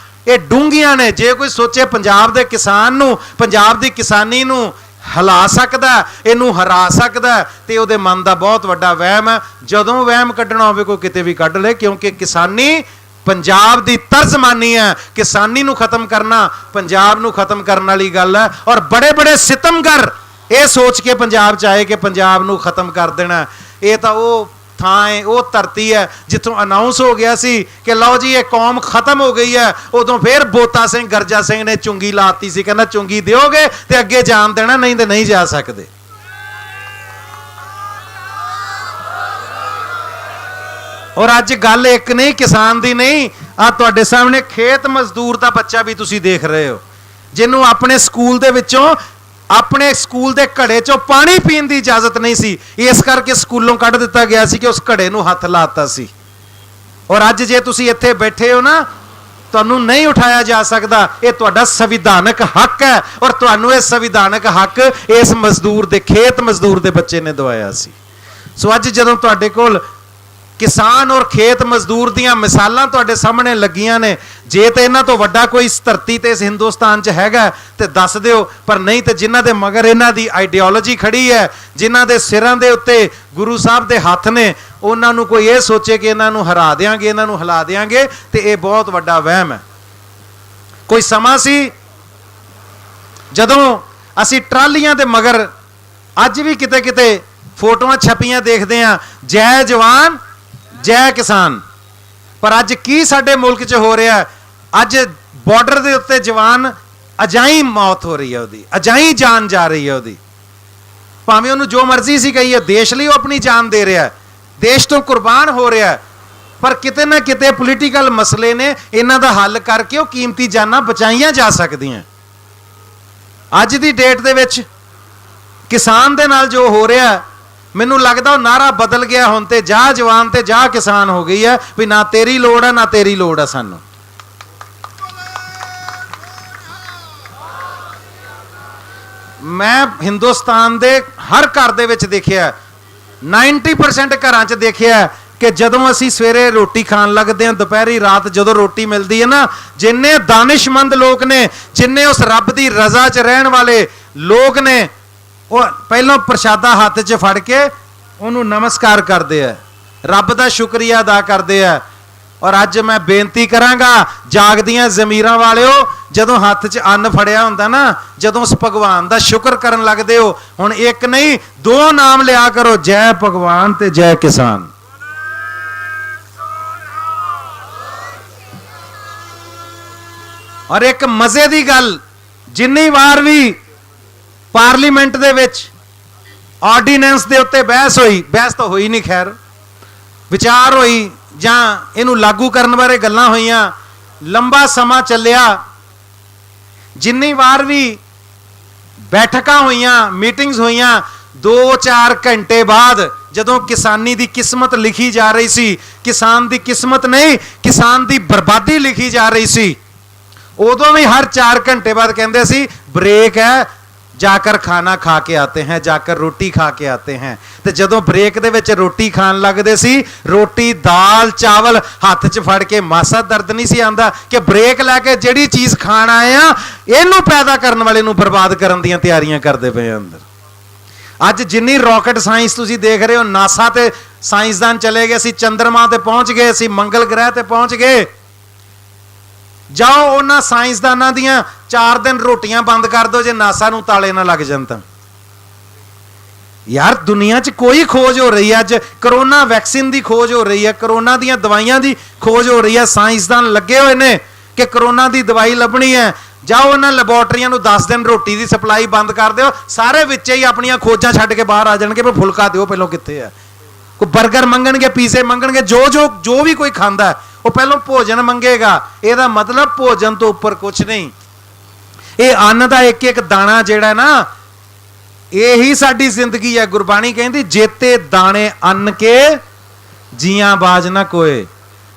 ਇਹ ਡੂੰਘੀਆਂ ਨੇ। ਜੇ ਕੋਈ ਸੋਚੇ ਪੰਜਾਬ ਦੇ ਕਿਸਾਨ ਨੂੰ, ਪੰਜਾਬ ਦੀ ਕਿਸਾਨੀ ਨੂੰ ਹਿਲਾ ਸਕਦਾ, ਇਹਨੂੰ ਹਰਾ ਸਕਦਾ, ਤੇ ਉਹਦੇ ਮਨ ਦਾ ਬਹੁਤ ਵੱਡਾ ਵਹਿਮ ਹੈ। ਜਦੋਂ ਵਹਿਮ ਕੱਢਣਾ ਹੋਵੇ ਕੋਈ ਕਿਤੇ ਵੀ ਕੱਢ ਲੈ, ਕਿਉਂਕਿ ਕਿਸਾਨੀ ਪੰਜਾਬ ਦੀ ਤਰਜ਼ਮਾਨੀ ਹੈ। ਕਿਸਾਨੀ ਨੂੰ ਖਤਮ ਕਰਨਾ ਪੰਜਾਬ ਨੂੰ ਖਤਮ ਕਰਨ ਵਾਲੀ ਗੱਲ ਹੈ। ਔਰ ਬੜੇ ਬੜੇ ਸਿਤਮਗਰ ਇਹ ਸੋਚ ਕੇ ਪੰਜਾਬ 'ਚ ਆਏ ਕਿ ਪੰਜਾਬ ਨੂੰ ਖਤਮ ਕਰ ਦੇਣਾ। ਇਹ ਤਾਂ ਉਹ ਥਾਂ ਹੈ, ਉਹ ਧਰਤੀ ਹੈ ਜਿੱਥੋਂ ਅਨਾਉਂਸ ਹੋ ਗਿਆ ਸੀ ਕਿ ਲਓ ਜੀ ਇਹ ਕੌਮ ਖਤਮ ਹੋ ਗਈ ਹੈ। ਉਦੋਂ ਫਿਰ ਬੋਤਾ ਸਿੰਘ ਗਰਜਾ ਸਿੰਘ ਨੇ ਚੁੰਗੀ ਲਾਤੀ ਸੀ, ਕਹਿੰਦਾ ਚੁੰਗੀ ਦਿਓਗੇ ਤੇ ਅੱਗੇ ਜਾਣ ਦੇਣਾ, ਨਹੀਂ ਤੇ ਨਹੀਂ ਜਾ ਸਕਦੇ। ਔਰ ਅੱਜ ਗੱਲ ਇੱਕ ਨਹੀਂ ਕਿਸਾਨ ਦੀ ਨਹੀਂ, ਆ ਤੁਹਾਡੇ ਸਾਹਮਣੇ ਖੇਤ ਮਜ਼ਦੂਰ ਦਾ ਬੱਚਾ ਵੀ ਤੁਸੀਂ ਦੇਖ ਰਹੇ ਹੋ, ਜਿਹਨੂੰ ਆਪਣੇ ਸਕੂਲ ਦੇ ਵਿੱਚੋਂ, ਆਪਣੇ ਸਕੂਲ ਦੇ ਘੜੇ 'ਚੋਂ ਪਾਣੀ ਪੀਣ ਦੀ ਇਜਾਜ਼ਤ ਨਹੀਂ ਸੀ, ਇਸ ਕਰਕੇ ਸਕੂਲੋਂ ਕੱਢ ਦਿੱਤਾ ਗਿਆ ਸੀ ਕਿ ਉਸ ਘੜੇ ਨੂੰ ਹੱਥ ਲਾਤਾ ਸੀ। ਔਰ ਅੱਜ ਜੇ ਤੁਸੀਂ ਇੱਥੇ ਬੈਠੇ ਹੋ ਨਾ, ਤੁਹਾਨੂੰ ਨਹੀਂ ਉਠਾਇਆ ਜਾ ਸਕਦਾ। ਇਹ ਤੁਹਾਡਾ ਸੰਵਿਧਾਨਕ ਹੱਕ ਹੈ, ਔਰ ਤੁਹਾਨੂੰ ਇਹ ਸੰਵਿਧਾਨਕ ਹੱਕ ਇਸ ਮਜ਼ਦੂਰ ਦੇ, ਖੇਤ ਮਜ਼ਦੂਰ ਦੇ ਬੱਚੇ ਨੇ ਦਵਾਇਆ ਸੀ। ਸੋ ਅੱਜ ਜਦੋਂ ਤੁਹਾਡੇ ਕੋਲ ਕਿਸਾਨ ਔਰ ਖੇਤ ਮਜ਼ਦੂਰ ਦੀਆਂ ਮਿਸਾਲਾਂ ਤੁਹਾਡੇ ਸਾਹਮਣੇ ਲੱਗੀਆਂ ਨੇ, ਜੇ ਤੇ ਇਹਨਾਂ ਤੋਂ ਵੱਡਾ ਕੋਈ ਇਸ ਧਰਤੀ ਤੇ ਇਸ ਹਿੰਦੁਸਤਾਨ 'ਚ ਹੈਗਾ ਤੇ ਦੱਸ ਦਿਓ, ਪਰ ਨਹੀਂ ਤੇ ਜਿਨ੍ਹਾਂ ਦੇ ਮਗਰ ਇਹਨਾਂ ਦੀ ਆਈਡੀਓਲੋਜੀ ਖੜੀ ਹੈ, ਜਿਨ੍ਹਾਂ ਦੇ ਸਿਰਾਂ ਦੇ ਉੱਤੇ ਗੁਰੂ ਸਾਹਿਬ ਦੇ ਹੱਥ ਨੇ, ਉਹਨਾਂ ਨੂੰ ਕੋਈ ਇਹ ਸੋਚੇ ਕਿ ਇਹਨਾਂ ਨੂੰ ਹਰਾ ਦੇਾਂਗੇ, ਇਹਨਾਂ ਨੂੰ ਹਿਲਾ ਦੇਾਂਗੇ, ਤੇ ਇਹ ਬਹੁਤ ਵੱਡਾ ਵਹਿਮ ਹੈ। ਕੋਈ ਸਮਾਂ ਸੀ ਜਦੋਂ ਅਸੀਂ ਟਰਾਲੀਆਂ ਦੇ ਮਗਰ, ਅੱਜ ਵੀ ਕਿਤੇ ਕਿਤੇ ਫੋਟੋਆਂ ਛਪੀਆਂ ਦੇਖਦੇ ਹਾਂ, ਜੈ ਜਵਾਨ ਜੈ ਕਿਸਾਨ, ਪਰ ਅੱਜ ਕੀ ਸਾਡੇ ਮੁਲਕ 'ਚ ਹੋ ਰਿਹਾ? ਅੱਜ ਬਾਰਡਰ ਦੇ ਉੱਤੇ ਜਵਾਨ ਅਜਾਈ ਮੌਤ ਹੋ ਰਹੀ ਹੈ, ਉਹਦੀ ਅਜਾਈ ਜਾਨ ਜਾ ਰਹੀ ਹੈ ਉਹਦੀ, ਭਾਵੇਂ ਉਹਨੂੰ ਜੋ ਮਰਜ਼ੀ ਸੀ ਕਹੀਏ, ਦੇਸ਼ ਲਈ ਉਹ ਆਪਣੀ ਜਾਨ ਦੇ ਰਿਹਾ, ਦੇਸ਼ ਤੋਂ ਕੁਰਬਾਨ ਹੋ ਰਿਹਾ, ਪਰ ਕਿਤੇ ਨਾ ਕਿਤੇ ਪੋਲੀਟੀਕਲ ਮਸਲੇ ਨੇ ਇਹਨਾਂ ਦਾ ਹੱਲ ਕਰਕੇ ਉਹ ਕੀਮਤੀ ਜਾਨਾਂ ਬਚਾਈਆਂ ਜਾ ਸਕਦੀਆਂ। ਅੱਜ ਦੀ ਡੇਟ ਦੇ ਵਿੱਚ ਕਿਸਾਨ ਦੇ ਨਾਲ ਜੋ ਹੋ ਰਿਹਾ, ਮੈਨੂੰ ਲੱਗਦਾ ਉਹ ਨਾਰਾ ਬਦਲ ਗਿਆ। ਹੁਣ ਤੇ ਜਾ ਜਵਾਨ ਤੇ ਜਾ ਕਿਸਾਨ ਹੋ ਗਈ ਹੈ, ਵੀ ਨਾ ਤੇਰੀ ਲੋੜ ਹੈ ਨਾ ਤੇਰੀ ਲੋੜ ਹੈ ਸਾਨੂੰ। ਮੈਂ ਹਿੰਦੁਸਤਾਨ ਦੇ ਹਰ ਘਰ ਦੇ ਵਿੱਚ ਦੇਖਿਆ, 90% ਘਰਾਂ 'ਚ ਦੇਖਿਆ ਕਿ ਜਦੋਂ ਅਸੀਂ ਸਵੇਰੇ ਰੋਟੀ ਖਾਣ ਲੱਗਦੇ ਹਾਂ, ਦੁਪਹਿਰੀ ਰਾਤ ਜਦੋਂ ਰੋਟੀ ਮਿਲਦੀ ਹੈ ਨਾ, ਜਿੰਨੇ ਦਾਨਿਸ਼ਮੰਦ ਲੋਕ ਨੇ, ਜਿੰਨੇ ਉਸ ਰੱਬ ਦੀ ਰਜ਼ਾ 'ਚ ਰਹਿਣ ਵਾਲੇ ਲੋਕ ਨੇ, ਉਹ ਪਹਿਲਾਂ ਪ੍ਰਸ਼ਾਦਾ ਹੱਥ 'ਚ ਫੜ ਕੇ ਉਹਨੂੰ ਨਮਸਕਾਰ ਕਰਦੇ ਆ, ਰੱਬ ਦਾ ਸ਼ੁਕਰੀਆ ਅਦਾ ਕਰਦੇ ਆ। ਔਰ ਅੱਜ ਮੈਂ ਬੇਨਤੀ ਕਰਾਂਗਾ ਜਾਗਦੀਆਂ ਜ਼ਮੀਰਾਂ ਵਾਲਿਓ ਜਦੋਂ ਹੱਥ 'ਚ ਅੰਨ ਫੜਿਆ ਹੁੰਦਾ ਨਾ, ਜਦੋਂ ਉਸ ਭਗਵਾਨ ਦਾ ਸ਼ੁਕਰ ਕਰਨ ਲੱਗਦੇ ਹੋ, ਹੁਣ ਇੱਕ ਨਹੀਂ 2 ਨਾਮ ਲਿਆ ਕਰੋ, ਜੈ ਭਗਵਾਨ ਤੇ ਜੈ ਕਿਸਾਨ। ਔਰ ਇੱਕ ਮਜ਼ੇ ਦੀ ਗੱਲ, ਜਿੰਨੀ ਵਾਰ ਵੀ ਪਾਰਲੀਮੈਂਟ ਦੇ ਵਿੱਚ ਆਰਡੀਨੈਂਸ ਦੇ ਉੱਤੇ ਬਹਿਸ ਹੋਈ, ਬਹਿਸ ਤਾਂ ਹੋਈ ਨਹੀਂ ਖੈਰ, ਵਿਚਾਰ ਹੋਈ ਜਾਂ ਇਹਨੂੰ ਲਾਗੂ ਕਰਨ ਬਾਰੇ ਗੱਲਾਂ ਹੋਈਆਂ, ਲੰਬਾ ਸਮਾਂ ਚੱਲਿਆ, ਜਿੰਨੀ ਵਾਰ ਵੀ ਬੈਠਕਾਂ ਹੋਈਆਂ, ਮੀਟਿੰਗਸ ਹੋਈਆਂ, 2-4 ਘੰਟੇ ਬਾਅਦ ਜਦੋਂ ਕਿਸਾਨੀ ਦੀ ਕਿਸਮਤ ਲਿਖੀ ਜਾ ਰਹੀ ਸੀ, ਕਿਸਾਨ ਦੀ ਕਿਸਮਤ ਨਹੀਂ, ਕਿਸਾਨ ਦੀ ਬਰਬਾਦੀ ਲਿਖੀ ਜਾ ਰਹੀ ਸੀ, ਉਦੋਂ ਵੀ ਹਰ 4 ਘੰਟੇ ਬਾਅਦ ਕਹਿੰਦੇ ਸੀ ਬ੍ਰੇਕ ਹੈ, ਜਾकर ਖਾਣਾ ਖਾ ਕੇ ਆते हैं, जाकर रोटी खा के आते हैं। ਤੇ ਜਦੋਂ ਬ੍ਰੇਕ ਦੇ ਵਿੱਚ ਰੋਟੀ ਖਾਣ ਲੱਗਦੇ ਸੀ, ਰੋਟੀ ਦਾਲ ਚਾਵਲ ਹੱਥ 'ਚ ਫੜ ਕੇ ਮਾਸਾ ਦਰਦ ਨਹੀਂ ਸੀ ਆਉਂਦਾ ਕਿ ਬ੍ਰੇਕ ਲੈ ਕੇ ਜਿਹੜੀ ਚੀਜ਼ ਖਾਣ ਆਏ ਆ, ਇਹਨੂੰ ਪੈਦਾ ਕਰਨ ਵਾਲੇ ਨੂੰ ਬਰਬਾਦ ਕਰਨ ਦੀਆਂ ਤਿਆਰੀਆਂ ਕਰਦੇ ਪਏ ਅੰਦਰ। ਅੱਜ ਜਿੰਨੀ ਰਾਕਟ ਸਾਇੰਸ ਤੁਸੀਂ ਦੇਖ ਰਹੇ ਹੋ, ਨਾਸਾ ਤੇ ਸਾਇੰਸਦਾਨ ਚਲੇ ਗਏ, ਅਸੀਂ ਚੰਦਰਮਾ ਤੇ ਪਹੁੰਚ ਗਏ, ਅਸੀਂ ਮੰਗਲ ਗ੍ਰਹਿ ਤੇ ਪਹੁੰਚ ਗਏ। ਜਾਓ ਉਹਨਾਂ ਸਾਇੰਸਦਾਨਾਂ ਦੀਆਂ 4 ਦਿਨ ਰੋਟੀਆਂ ਬੰਦ ਕਰ ਦਿਓ ਜੇ ਨਾਸਾ ਨੂੰ ਤਾਲੇ ਨਾ ਲੱਗ ਜਾਣ ਤਾਂ। ਯਾਰ ਦੁਨੀਆ 'ਚ ਕੋਈ ਖੋਜ ਹੋ ਰਹੀ ਹੈ, ਅੱਜ ਕਰੋਨਾ ਵੈਕਸੀਨ ਦੀ ਖੋਜ ਹੋ ਰਹੀ ਹੈ, ਕਰੋਨਾ ਦੀਆਂ ਦਵਾਈਆਂ ਦੀ ਖੋਜ ਹੋ ਰਹੀ ਹੈ, ਸਾਇੰਸਦਾਨ ਲੱਗੇ ਹੋਏ ਨੇ ਕਿ ਕਰੋਨਾ ਦੀ ਦਵਾਈ ਲੱਭਣੀ ਹੈ। ਜਾਓ ਉਹਨਾਂ ਲੈਬੋਰਟਰੀਆਂ ਨੂੰ 10 ਦਿਨ ਰੋਟੀ ਦੀ ਸਪਲਾਈ ਬੰਦ ਕਰ ਦਿਓ, ਸਾਰੇ ਵਿੱਚੇ ਹੀ ਆਪਣੀਆਂ ਖੋਜਾਂ ਛੱਡ ਕੇ ਬਾਹਰ ਆ ਜਾਣਗੇ ਵੀ ਫੁਲਕਾ ਦਿਓ ਪਹਿਲਾਂ ਕਿੱਥੇ ਹੈ। ਕੋਈ 버ਗਰ ਮੰਗਣਗੇ, ਪੀਜ਼ੇ ਮੰਗਣਗੇ, ਜੋ ਵੀ ਕੋਈ ਖਾਂਦਾ ਉਹ ਪਹਿਲਾਂ ਭੋਜਨ ਮੰਗੇਗਾ। ਇਹਦਾ ਮਤਲਬ ਭੋਜਨ ਤੋਂ ਉੱਪਰ ਕੁਝ ਨਹੀਂ। ਇਹ ਅੰਨ ਦਾ ਇੱਕ ਇੱਕ ਦਾਣਾ ਜਿਹੜਾ ਨਾ, ਇਹੀ ਸਾਡੀ ਜ਼ਿੰਦਗੀ ਹੈ। ਗੁਰਬਾਣੀ ਕਹਿੰਦੀ ਜੇਤੇ ਦਾਣੇ ਅੰਨ ਕੇ ਜੀਆਂ ਬਾਜ ਨਾ ਕੋਏ,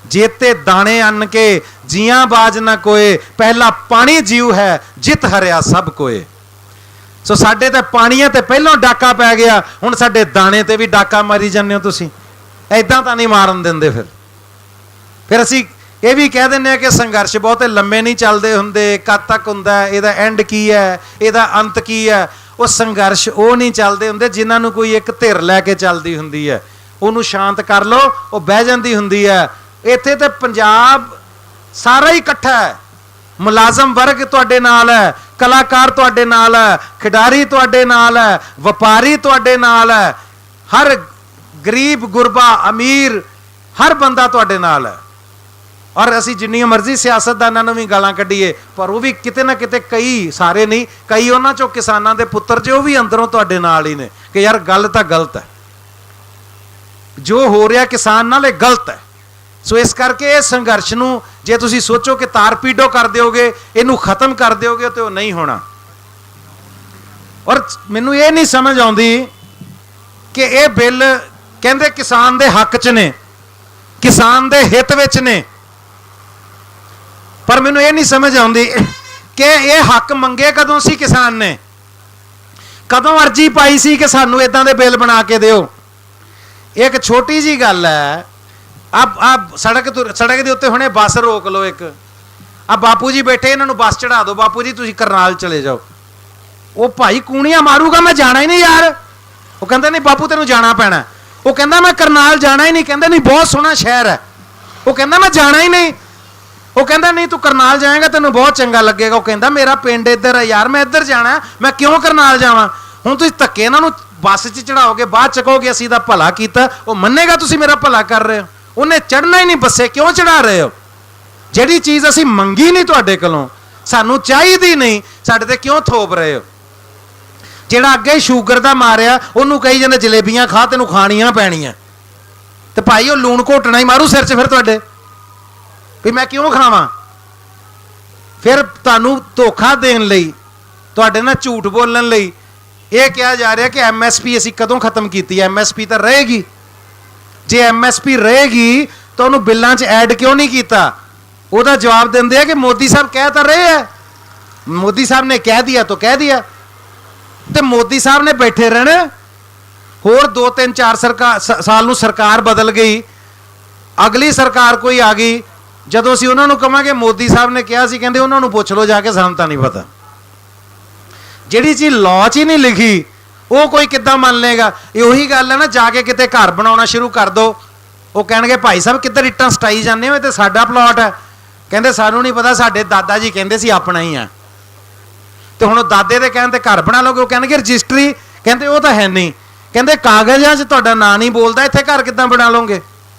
ਜੇਤੇ ਦਾਣੇ ਅੰਨ ਕੇ ਜੀਆਂ ਬਾਜ ਨਾ ਕੋਏ, ਪਹਿਲਾ ਪਾਣੀ ਜੀਵ ਹੈ ਜਿਤ ਹਰਿਆ ਸਭ ਕੋਏ। ਸੋ ਸਾਡੇ ਤਾਂ ਪਾਣੀਆਂ ਤੇ ਪਹਿਲਾਂ ਡਾਕਾ ਪੈ ਗਿਆ, ਹੁਣ ਸਾਡੇ ਦਾਣੇ ਤੇ ਵੀ ਡਾਕਾ ਮਾਰੀ ਜਾਂਦੇ ਹੋ ਤੁਸੀਂ। ਐਦਾਂ ਤਾਂ ਨਹੀਂ ਮਾਰਨ ਦਿੰਦੇ। ਫਿਰ ਅਸੀਂ ਇਹ ਵੀ ਕਹਿ ਦਿੰਦੇ ਆ ਕਿ ਸੰਘਰਸ਼ ਬਹੁਤੇ ਲੰਮੇ ਨਹੀਂ ਚੱਲਦੇ ਹੁੰਦੇ, ਕਦ ਤੱਕ ਹੁੰਦਾ, ਇਹਦਾ ਐਂਡ ਕੀ ਹੈ, ਇਹਦਾ ਅੰਤ ਕੀ ਹੈ। ਉਹ ਸੰਘਰਸ਼ ਉਹ ਨਹੀਂ ਚੱਲਦੇ ਹੁੰਦੇ ਜਿਨ੍ਹਾਂ ਨੂੰ ਕੋਈ ਇੱਕ ਧਿਰ ਲੈ ਕੇ ਚੱਲਦੀ ਹੁੰਦੀ ਹੈ, ਉਹਨੂੰ ਸ਼ਾਂਤ ਕਰ ਲਓ, ਉਹ ਬਹਿ ਜਾਂਦੀ ਹੁੰਦੀ ਹੈ। ਇੱਥੇ ਤੇ ਪੰਜਾਬ ਸਾਰਾ ਹੀ ਇਕੱਠਾ ਹੈ, ਮੁਲਾਜ਼ਮ ਵਰਗ ਤੁਹਾਡੇ ਨਾਲ ਹੈ, ਕਲਾਕਾਰ ਤੁਹਾਡੇ ਨਾਲ ਹੈ, ਖਿਡਾਰੀ ਤੁਹਾਡੇ ਨਾਲ ਹੈ, ਵਪਾਰੀ ਤੁਹਾਡੇ ਨਾਲ ਹੈ, ਹਰ ਗਰੀਬ ਗੁਰਬਾ ਅਮੀਰ ਹਰ ਬੰਦਾ ਤੁਹਾਡੇ ਨਾਲ ਹੈ। ਔਰ ਅਸੀਂ ਜਿੰਨੀਆਂ ਮਰਜ਼ੀ ਸਿਆਸਤਦਾਨਾਂ ਨੂੰ ਵੀ ਗਾਲਾਂ ਕੱਢੀਏ, ਪਰ ਉਹ ਵੀ ਕਿਤੇ ਨਾ ਕਿਤੇ, ਕਈ ਸਾਰੇ ਨਹੀਂ, ਕਈ ਉਹਨਾਂ ਚੋਂ ਕਿਸਾਨਾਂ ਦੇ ਪੁੱਤਰ ਜੋ ਵੀ ਅੰਦਰੋਂ ਤੁਹਾਡੇ ਨਾਲ ਹੀ ਨੇ ਕਿ ਯਾਰ ਗੱਲ ਤਾਂ ਗਲਤ ਹੈ, ਜੋ ਹੋ ਰਿਹਾ ਕਿਸਾਨ ਨਾਲ ਇਹ ਗਲਤ ਹੈ। ਸੋ ਇਸ ਕਰਕੇ ਇਹ ਸੰਘਰਸ਼ ਨੂੰ ਜੇ ਤੁਸੀਂ ਸੋਚੋ ਕਿ ਤਾਰਪੀਡੋ ਕਰ ਦਿਓਗੇ, ਇਹਨੂੰ ਖਤਮ ਕਰ ਦਿਓਗੇ, ਤੇ ਉਹ ਨਹੀਂ ਹੋਣਾ। ਔਰ ਮੈਨੂੰ ਇਹ ਨਹੀਂ ਸਮਝ ਆਉਂਦੀ ਕਿ ਇਹ ਬਿੱਲ ਕਹਿੰਦੇ ਕਿਸਾਨ ਦੇ ਹੱਕ 'ਚ ਨੇ, ਕਿਸਾਨ ਦੇ ਹਿੱਤ ਵਿੱਚ ਨੇ, ਪਰ ਮੈਨੂੰ ਇਹ ਨਹੀਂ ਸਮਝ ਆਉਂਦੀ ਕਿ ਇਹ ਹੱਕ ਮੰਗੇ ਕਦੋਂ ਸੀ ਕਿਸਾਨ ਨੇ, ਕਦੋਂ ਅਰਜੀ ਪਾਈ ਸੀ ਕਿ ਸਾਨੂੰ ਇਦਾਂ ਦੇ ਬਿੱਲ ਬਣਾ ਕੇ ਦਿਓ। ਇੱਕ ਛੋਟੀ ਜੀ ਗੱਲ ਹੈ, ਸੜਕ ਦੇ ਉੱਤੇ ਹੁਣੇ ਬੱਸ ਰੋਕ ਲਓ, ਇੱਕ ਬਾਪੂ ਜੀ ਬੈਠੇ, ਇਹਨਾਂ ਨੂੰ ਬੱਸ ਚੜਾ ਦਿਓ, ਬਾਪੂ ਜੀ ਤੁਸੀਂ ਕਰਨਾਲ ਚਲੇ ਜਾਓ। ਉਹ ਭਾਈ ਕੂਣੀਆਂ ਮਾਰੂਗਾ, ਮੈਂ ਜਾਣਾ ਹੀ ਨਹੀਂ ਯਾਰ। ਉਹ ਕਹਿੰਦਾ ਨਹੀਂ ਬਾਪੂ ਤੈਨੂੰ ਜਾਣਾ ਪੈਣਾ। ਉਹ ਕਹਿੰਦਾ ਮੈਂ ਕਰਨਾਲ ਜਾਣਾ ਹੀ ਨਹੀਂ। ਕਹਿੰਦਾ ਨਹੀਂ ਬਹੁਤ ਸੋਹਣਾ ਸ਼ਹਿਰ ਹੈ। ਉਹ ਕਹਿੰਦਾ ਮੈਂ ਜਾਣਾ ਹੀ ਨਹੀਂ। ਉਹ ਕਹਿੰਦਾ ਨਹੀਂ ਤੂੰ ਕਰਨਾਲ ਜਾਏਗਾ ਤੈਨੂੰ ਬਹੁਤ ਚੰਗਾ ਲੱਗੇਗਾ। ਉਹ ਕਹਿੰਦਾ ਮੇਰਾ ਪਿੰਡ ਇੱਧਰ ਹੈ ਯਾਰ, ਮੈਂ ਇੱਧਰ ਜਾਣਾ, ਮੈਂ ਕਿਉਂ ਕਰਨਾਲ ਜਾਵਾਂ। ਹੁਣ ਤੁਸੀਂ ਧੱਕੇ ਇਹਨਾਂ ਨੂੰ ਬੱਸ 'ਚ ਚੜਾਓਗੇ, ਬਾਅਦ ਚ ਕਹੋਗੇ ਅਸੀਂ ਤਾਂ ਭਲਾ ਕੀਤਾ। ਉਹ ਮੰਨੇਗਾ ਤੁਸੀਂ ਮੇਰਾ ਭਲਾ ਕਰ ਰਹੇ ਹੋ? ਉਹਨੇ ਚੜਨਾ ਹੀ ਨਹੀਂ ਬੱਸੇ, ਕਿਉਂ ਚੜਾ ਰਹੇ ਹੋ? ਜਿਹੜੀ ਚੀਜ਼ ਅਸੀਂ ਮੰਗੀ ਨਹੀਂ ਤੁਹਾਡੇ ਕੋਲੋਂ, ਸਾਨੂੰ ਚਾਹੀਦੀ ਨਹੀਂ, ਸਾਡੇ ਤੇ ਕਿਉਂ ਥੋਪ ਰਹੇ ਹੋ? ਜਿਹੜਾ ਅੱਗੇ ਸ਼ੂਗਰ ਦਾ ਮਾਰਿਆ ਉਹਨੂੰ ਕਹੀ ਜਾਂਦੇ ਜਲੇਬੀਆਂ ਖਾ, ਤੈਨੂੰ ਖਾਣੀਆਂ ਪੈਣੀਆਂ। ਤੇ ਭਾਈ ਉਹ ਲੂਣ ਘੋਟਣਾ ਹੀ ਮਾਰੂ ਸਿਰ 'ਚ ਫਿਰ ਤੁਹਾਡੇ, ਵੀ ਮੈਂ ਕਿਉਂ ਖਾਵਾਂ। ਫਿਰ ਤੁਹਾਨੂੰ ਧੋਖਾ ਦੇਣ ਲਈ, ਤੁਹਾਡੇ ਨਾਲ ਝੂਠ ਬੋਲਣ ਲਈ ਇਹ ਕਿਹਾ ਜਾ ਰਿਹਾ ਕਿ MSP ਅਸੀਂ ਕਦੋਂ ਖਤਮ ਕੀਤੀ ਹੈ। MSP ਤਾਂ ਰਹੇਗੀ। ਜੇ MSP ਰਹੇਗੀ ਤਾਂ ਉਹਨੂੰ ਬਿੱਲਾਂ 'ਚ ਐਡ ਕਿਉਂ ਨਹੀਂ ਕੀਤਾ? ਉਹਦਾ ਜਵਾਬ ਦਿੰਦੇ ਆ ਕਿ ਮੋਦੀ ਸਾਹਿਬ ਕਹਿ ਤਾਂ ਰਹੇ ਹੈ, ਮੋਦੀ ਸਾਹਿਬ ਨੇ ਕਹਿ ਦਿਆ ਤਾਂ ਕਹਿ ਦਿਆ। ਤੇ ਮੋਦੀ ਸਾਹਿਬ ਨੇ ਬੈਠੇ ਰਹਿਣਾ। ਹੋਰ 2-3-4 ਸਾਲ ਨੂੰ ਸਰਕਾਰ ਬਦਲ ਗਈ, ਅਗਲੀ ਸਰਕਾਰ ਕੋਈ ਆ ਗਈ, ਜਦੋਂ ਅਸੀਂ ਉਹਨਾਂ ਨੂੰ ਕਹਾਂਗੇ ਮੋਦੀ ਸਾਹਿਬ ਨੇ ਕਿਹਾ ਸੀ, ਕਹਿੰਦੇ ਉਹਨਾਂ ਨੂੰ ਪੁੱਛ ਲਓ ਜਾ ਕੇ, ਸਾਨੂੰ ਤਾਂ ਨਹੀਂ ਪਤਾ। ਜਿਹੜੀ ਚੀਜ਼ ਲਾਅ 'ਚ ਹੀ ਨਹੀਂ ਲਿਖੀ ਉਹ ਕੋਈ ਕਿੱਦਾਂ ਮੰਨ ਲੇਗਾ? ਇਹ ਉਹੀ ਗੱਲ ਹੈ ਨਾ, ਜਾ ਕੇ ਕਿਤੇ ਘਰ ਬਣਾਉਣਾ ਸ਼ੁਰੂ ਕਰ ਦਿਓ, ਉਹ ਕਹਿਣਗੇ ਭਾਈ ਸਾਹਿਬ ਕਿੱਧਰ ਇੱਟਾਂ ਸਟਾਈ ਜਾਂਦੇ ਹੋ, ਇਹ ਤੇ ਸਾਡਾ ਪਲਾਟ ਹੈ। ਕਹਿੰਦੇ ਸਾਨੂੰ ਨਹੀਂ ਪਤਾ, ਸਾਡੇ ਦਾਦਾ ਜੀ ਕਹਿੰਦੇ ਸੀ ਆਪਣਾ ਹੀ ਆ। ਤੇ ਹੁਣ ਦਾਦੇ ਦੇ ਕਹਿਣ ਤੇ ਘਰ ਬਣਾ ਲਓਗੇ। ਉਹ ਕਹਿਣਗੇ ਰਜਿਸਟਰੀ, ਕਹਿੰਦੇ ਉਹ ਤਾਂ ਹੈ ਨਹੀਂ। ਕਹਿੰਦੇ ਕਾਗਜ਼ਾਂ 'ਚ ਤੁਹਾਡਾ ਨਾਂ ਨਹੀਂ ਬੋਲਦਾ, ਇੱਥੇ ਘਰ ਕਿੱਦਾਂ ਬਣਾ ਲਓਗੇ।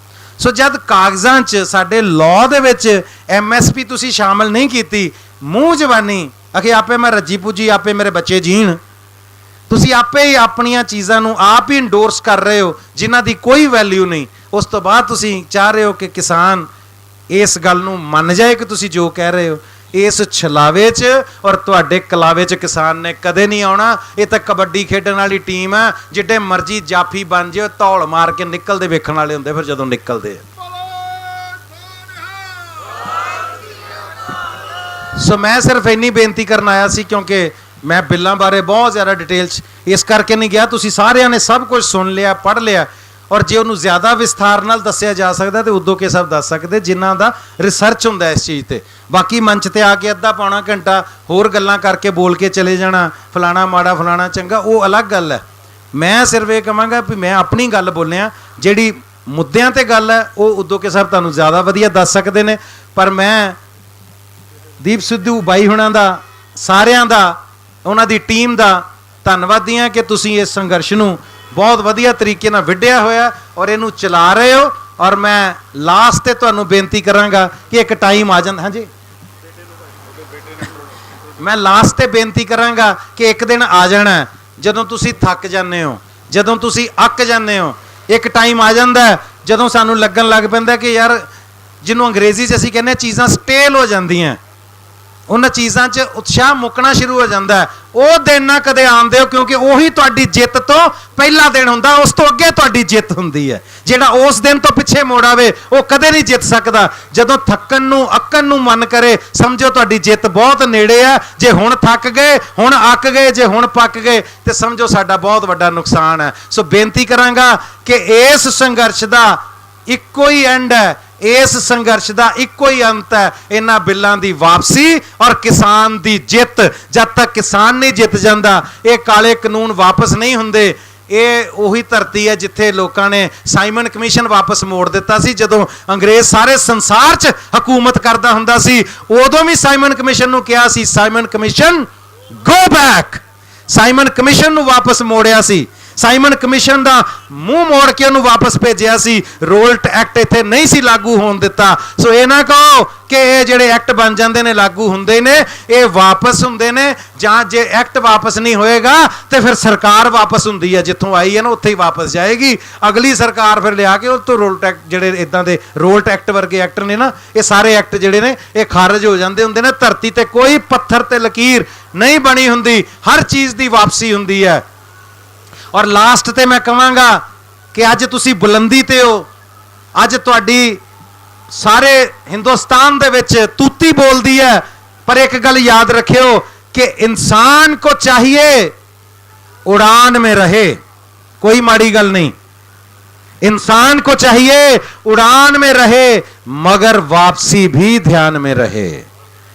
ਸੋ ਜਦ ਕਾਗਜ਼ਾਂ 'ਚ ਸਾਡੇ ਲਾਅ ਦੇ ਵਿੱਚ MSP ਤੁਸੀਂ ਸ਼ਾਮਲ ਨਹੀਂ ਕੀਤੀ, ਮੂੰਹ ਜ਼ਬਾਨੀ ਅਖੇ ਆਪੇ ਮੈਂ ਰੱਜੀ ਪੁੱਜੀ, ਆਪੇ ਮੇਰੇ ਬੱਚੇ ਜੀਣ, ਤੁਸੀਂ ਆਪੇ ਹੀ ਆਪਣੀਆਂ ਚੀਜ਼ਾਂ ਨੂੰ ਆਪ ਹੀ ਇੰਡੋਰਸ ਕਰ ਰਹੇ ਹੋ ਜਿਨ੍ਹਾਂ ਦੀ ਕੋਈ ਵੈਲਿਊ ਨਹੀਂ। ਉਸ ਤੋਂ ਬਾਅਦ ਤੁਸੀਂ ਚਾਹ ਰਹੇ ਹੋ ਕਿ ਕਿਸਾਨ ਇਸ ਗੱਲ ਨੂੰ ਮੰਨ ਜਾਏ ਕਿ ਤੁਸੀਂ ਜੋ ਕਹਿ ਰਹੇ ਹੋ। ਇਸ ਛਲਾਵੇ 'ਚ ਔਰ ਤੁਹਾਡੇ ਕਲਾਵੇ 'ਚ ਕਿਸਾਨ ਨੇ ਕਦੇ ਨਹੀਂ ਆਉਣਾ। ਇਹ ਤਾਂ ਕਬੱਡੀ ਖੇਡਣ ਵਾਲੀ ਟੀਮ ਹੈ, ਜਿੱਡੇ ਮਰਜ਼ੀ ਜਾਫੀ ਬਣ ਜਾਓ, ਧੌਲ ਮਾਰ ਕੇ ਨਿਕਲਦੇ ਵੇਖਣ ਵਾਲੇ ਹੁੰਦੇ ਫਿਰ ਜਦੋਂ ਨਿਕਲਦੇ ਆ। ਸੋ ਮੈਂ ਸਿਰਫ ਇੰਨੀ ਬੇਨਤੀ ਕਰਨ ਆਇਆ ਸੀ, ਕਿਉਂਕਿ ਮੈਂ ਬਿੱਲਾਂ ਬਾਰੇ ਬਹੁਤ ਜ਼ਿਆਦਾ ਡਿਟੇਲ 'ਚ ਇਸ ਕਰਕੇ ਨਹੀਂ ਗਿਆ। ਤੁਸੀਂ ਸਾਰਿਆਂ ਨੇ ਸਭ ਕੁਝ ਸੁਣ ਲਿਆ, ਪੜ੍ਹ ਲਿਆ, ਔਰ ਜੇ ਉਹਨੂੰ ਜ਼ਿਆਦਾ ਵਿਸਥਾਰ ਨਾਲ ਦੱਸਿਆ ਜਾ ਸਕਦਾ ਤੇ ਉਦੋਂ ਕੇ ਸਭ ਦੱਸ ਸਕਦੇ ਜਿਨ੍ਹਾਂ ਦਾ ਰਿਸਰਚ ਹੁੰਦਾ ਇਸ ਚੀਜ਼ ਤੇ। ਬਾਕੀ ਮੰਚ ਤੇ ਆ ਕੇ ਅੱਧਾ ਪੌਣਾ ਘੰਟਾ ਹੋਰ ਗੱਲਾਂ ਕਰਕੇ ਬੋਲ ਕੇ ਚਲੇ ਜਾਣਾ, ਫਲਾਣਾ ਮਾੜਾ ਫਲਾਣਾ ਚੰਗਾ, ਉਹ ਅਲੱਗ ਗੱਲ ਹੈ। ਮੈਂ ਸਿਰਫ ਇਹ ਕਹਾਂਗਾ ਵੀ ਮੈਂ ਆਪਣੀ ਗੱਲ ਬੋਲਿਆ, ਜਿਹੜੀ ਮੁੱਦਿਆਂ ਤੇ ਗੱਲ ਹੈ ਉਹ ਉਦੋਂ ਕੇ ਸਭ ਤੁਹਾਨੂੰ ਜ਼ਿਆਦਾ ਵਧੀਆ ਦੱਸ ਸਕਦੇ ਨੇ। ਪਰ ਮੈਂ ਦੀਪ ਸਿੱਧੂ ਬਾਈ ਹੁਣਾਂ ਦਾ, ਸਾਰਿਆਂ ਦਾ, ਉਹਨਾਂ ਦੀ ਟੀਮ ਦਾ ਧੰਨਵਾਦੀ ਹਾਂ ਕਿ ਤੁਸੀਂ ਇਸ ਸੰਘਰਸ਼ ਨੂੰ ਬਹੁਤ ਵਧੀਆ ਤਰੀਕੇ ਨਾਲ ਵਿੱਢਿਆ ਹੋਇਆ ਔਰ ਇਹਨੂੰ ਚਲਾ ਰਹੇ ਹੋ। ਔਰ ਮੈਂ ਲਾਸਟ ਤੇ ਤੁਹਾਨੂੰ ਬੇਨਤੀ ਕਰਾਂਗਾ ਕਿ ਇੱਕ ਟਾਈਮ ਆ ਜਾਂਦਾ। ਹਾਂਜੀ, ਮੈਂ ਲਾਸਟ ਤੇ ਬੇਨਤੀ ਕਰਾਂਗਾ ਕਿ ਇੱਕ ਦਿਨ ਆ ਜਾਣਾ ਜਦੋਂ ਤੁਸੀਂ ਥੱਕ ਜਾਂਦੇ ਹੋ, ਜਦੋਂ ਤੁਸੀਂ ਅੱਕ ਜਾਂਦੇ ਹੋ। ਇੱਕ ਟਾਈਮ ਆ ਜਾਂਦਾ ਜਦੋਂ ਸਾਨੂੰ ਲੱਗਣ ਲੱਗ ਪੈਂਦਾ ਕਿ ਯਾਰ, ਜਿਹਨੂੰ ਅੰਗਰੇਜ਼ੀ 'ਚ ਅਸੀਂ ਕਹਿੰਦੇ ਚੀਜ਼ਾਂ ਸਟੇਲ ਹੋ ਜਾਂਦੀਆਂ, ਉਹਨਾਂ ਚੀਜ਼ਾਂ 'ਚ ਉਤਸ਼ਾਹ ਮੁੱਕਣਾ ਸ਼ੁਰੂ ਹੋ ਜਾਂਦਾ। ਉਹ ਦਿਨ ਨਾ ਕਦੇ ਆਉਣ ਦਿਓ, ਕਿਉਂਕਿ ਉਹੀ ਤੁਹਾਡੀ ਜਿੱਤ ਤੋਂ ਪਹਿਲਾ ਦਿਨ ਹੁੰਦਾ, ਉਸ ਤੋਂ ਅੱਗੇ ਤੁਹਾਡੀ ਜਿੱਤ ਹੁੰਦੀ ਹੈ। ਜਿਹੜਾ ਉਸ ਦਿਨ ਤੋਂ ਪਿੱਛੇ ਮੋੜ ਆਵੇ ਉਹ ਕਦੇ ਨਹੀਂ ਜਿੱਤ ਸਕਦਾ। ਜਦੋਂ ਥੱਕਣ ਨੂੰ, ਅੱਕਣ ਨੂੰ ਮਨ ਕਰੇ, ਸਮਝੋ ਤੁਹਾਡੀ ਜਿੱਤ ਬਹੁਤ ਨੇੜੇ ਆ। ਜੇ ਹੁਣ ਥੱਕ ਗਏ, ਹੁਣ ਅੱਕ ਗਏ, ਜੇ ਹੁਣ ਪੱਕ ਗਏ, ਤੇ ਸਮਝੋ ਸਾਡਾ ਬਹੁਤ ਵੱਡਾ ਨੁਕਸਾਨ ਹੈ। ਸੋ ਬੇਨਤੀ ਕਰਾਂਗਾ ਕਿ ਇਸ ਸੰਘਰਸ਼ ਦਾ ਇੱਕੋ ਹੀ ਐਂਡ ਹੈ, ਇਸ ਸੰਘਰਸ਼ ਦਾ ਇੱਕੋ ਹੀ ਅੰਤ ਹੈ, ਇਹਨਾਂ ਬਿੱਲਾਂ ਦੀ ਵਾਪਸੀ ਔਰ ਕਿਸਾਨ ਦੀ ਜਿੱਤ। ਜਦ ਤੱਕ ਕਿਸਾਨ ਨਹੀਂ ਜਿੱਤ ਜਾਂਦਾ, ਇਹ ਕਾਲੇ ਕਾਨੂੰਨ ਵਾਪਸ ਨਹੀਂ ਹੁੰਦੇ। ਇਹ ਉਹੀ ਧਰਤੀ ਹੈ ਜਿੱਥੇ ਲੋਕਾਂ ਨੇ ਸਾਈਮਨ ਕਮਿਸ਼ਨ ਵਾਪਸ ਮੋੜ ਦਿੱਤਾ ਸੀ। ਜਦੋਂ ਅੰਗਰੇਜ਼ ਸਾਰੇ ਸੰਸਾਰ 'ਚ ਹਕੂਮਤ ਕਰਦਾ ਹੁੰਦਾ ਸੀ, ਉਦੋਂ ਵੀ ਸਾਈਮਨ ਕਮਿਸ਼ਨ ਨੂੰ ਕਿਹਾ ਸੀ, Simon commission go back. Simon commission ਨੂੰ ਵਾਪਸ ਮੋੜਿਆ ਸੀ, ਸਾਈਮਨ ਕਮਿਸ਼ਨ ਦਾ ਮੂੰਹ ਮੋੜ ਕੇ ਉਹਨੂੰ ਵਾਪਸ ਭੇਜਿਆ ਸੀ। ਰੋਲਟ ਐਕਟ ਇੱਥੇ ਨਹੀਂ ਸੀ ਲਾਗੂ ਹੋਣ ਦਿੱਤਾ। ਸੋ ਇਹ ਨਾ ਕਹੋ ਕਿ ਇਹ ਜਿਹੜੇ ਐਕਟ ਬਣ ਜਾਂਦੇ ਨੇ ਲਾਗੂ ਹੁੰਦੇ ਨੇ, ਇਹ ਵਾਪਸ ਹੁੰਦੇ ਨੇ। ਜਾਂ ਜੇ ਐਕਟ ਵਾਪਸ ਨਹੀਂ ਹੋਏਗਾ ਤੇ ਫਿਰ ਸਰਕਾਰ ਵਾਪਸ ਹੁੰਦੀ ਹੈ, ਜਿੱਥੋਂ ਆਈ ਹੈ ਨਾ ਉੱਥੇ ਹੀ ਵਾਪਸ ਜਾਏਗੀ। ਅਗਲੀ ਸਰਕਾਰ ਫਿਰ ਲਿਆ ਕੇ ਉਹ ਤੋਂ ਰੋਲਟ ਐਕਟ, ਜਿਹੜੇ ਇਦਾਂ ਦੇ ਰੋਲਟ ਐਕਟ ਵਰਗੇ ਐਕਟ ਨੇ ਨਾ, ਇਹ ਸਾਰੇ ਐਕਟ ਜਿਹੜੇ ਨੇ ਇਹ ਖਾਰਜ ਹੋ ਜਾਂਦੇ ਹੁੰਦੇ ਨੇ। ਧਰਤੀ ਤੇ ਕੋਈ ਪੱਥਰ ਤੇ ਲਕੀਰ ਨਹੀਂ ਬਣੀ ਹੁੰਦੀ, ਹਰ ਚੀਜ਼ ਦੀ ਵਾਪਸੀ ਹੁੰਦੀ ਹੈ। ਔਰ ਲਾਸਟ ਤੇ ਮੈਂ ਕਹਾਂਗਾ ਕਿ ਅੱਜ ਤੁਸੀਂ ਬੁਲੰਦੀ ਤੇ ਹੋ, ਅੱਜ ਤੁਹਾਡੀ ਸਾਰੇ ਹਿੰਦੁਸਤਾਨ ਦੇ ਵਿੱਚ ਤੂਤੀ ਬੋਲਦੀ ਹੈ। ਪਰ ਇੱਕ ਗੱਲ ਯਾਦ ਰੱਖਿਓ कि इंसान को चाहिए उड़ान में रहे, कोई माड़ी गल नहीं। इंसान को चाहिए उड़ान में रहे मगर वापसी भी ध्यान में रहे।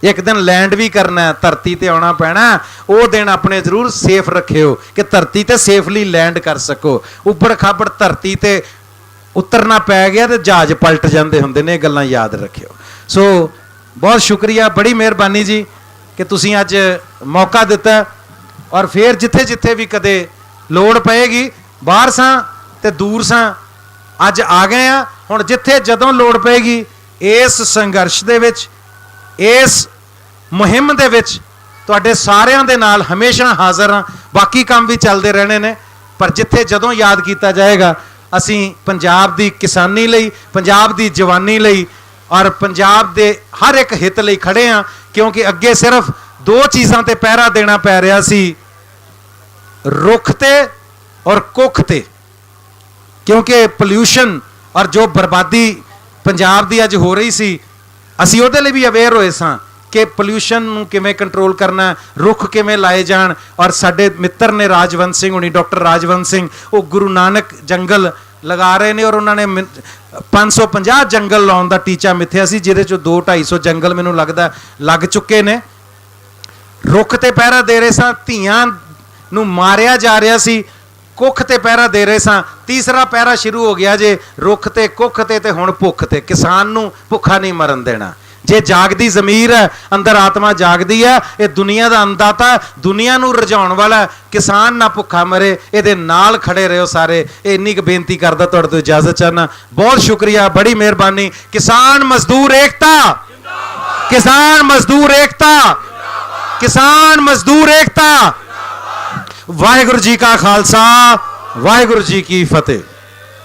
एक दिन लैंड भी करना है, धरती ते आना पैना, वो दिन अपने जरूर सेफ रखियो कि धरती ते सेफली लैंड कर सको। उबड़ खाबड़ धरती ते उतरना पै गया तो जहाज पलट जाते होंगे ने, गल्लां याद रखियो। सो बहुत शुक्रिया, बड़ी मेहरबानी जी कि तुसीं अज मौका दिता। और फिर जिथे जिथे भी कदे लोड़ पएगी, बाहर सां ते दूर सां, अज आ गए हैं। हुण जिथे जदों लोड़ पएगी इस संघर्ष दे विच, इस मुहिम दे विच तुहाडे सारियां दे नाल हमेशा हाज़र हाँ। बाकी काम भी चलते रहने ने, पर जिथे जदों याद किया जाएगा असीं पंजाब दी किसानी लई, पंजाब दी जवानी लई और पंजाब दे हर एक हित लई खड़े हाँ। क्योंकि अगे सिर्फ दो चीज़ां ते पहरा देना पै रहा सी, रुख ते और कुख ते। क्योंकि पोल्यूशन और जो बर्बादी पंजाब दी अज हो रही सी, असीं उहदे लई भी अवेयर होए सां कि पोल्यूशन नूं किवें कंट्रोल करना, रुख किवें लाए जाण। और साडे मित्र ने राजवंत सिंह हुणी, डॉक्टर राजवंत सिंह, वो गुरु नानक जंगल लगा रहे हैं और उन्होंने 550 जंगल लाने का टीचा मिथ्या सी, जिहदे चों 200-250 जंगल मैनूं लगदा लग चुके ने। रुख ते पहरा दे रहे सां, धीआं नूं मारिया जा रहा सी, कुख ते पहरा दे रहे सां, तीसरा पहरा शुरू हो गया जे रुख ते कुख ते हुण भुख ते। किसान नूं भुखा नहीं मरन देना, ਜੇ ਜਾਗਦੀ ਜ਼ਮੀਰ ਹੈ, ਅੰਦਰ ਆਤਮਾ ਜਾਗਦੀ ਹੈ, ਇਹ ਦੁਨੀਆ ਦਾ ਅੰਦਾਤਾ, ਦੁਨੀਆ ਨੂੰ ਰਜਾਉਣ ਵਾਲਾ। ਕਿਸਾਨ ਨਾ ਭੁੱਖਾ ਮਰੇ, ਇਹਦੇ ਨਾਲ ਖੜੇ ਰਹੋ ਸਾਰੇ। ਇਹ ਇੰਨੀ ਕੁ ਬੇਨਤੀ ਕਰਦਾ, ਤੁਹਾਡੇ ਤੋਂ ਇਜਾਜ਼ਤ ਚਾਹਨਾ। ਬਹੁਤ ਸ਼ੁਕਰੀਆ, ਬੜੀ ਮਿਹਰਬਾਨੀ। ਕਿਸਾਨ ਮਜ਼ਦੂਰ ਏਕਤਾ, ਕਿਸਾਨ ਮਜ਼ਦੂਰ ਏਕਤਾ, ਕਿਸਾਨ ਮਜ਼ਦੂਰ ਏਕਤਾ। ਵਾਹਿਗੁਰੂ ਜੀ ਕਾ ਖਾਲਸਾ, ਵਾਹਿਗੁਰੂ ਜੀ ਕੀ ਫਤਿਹ।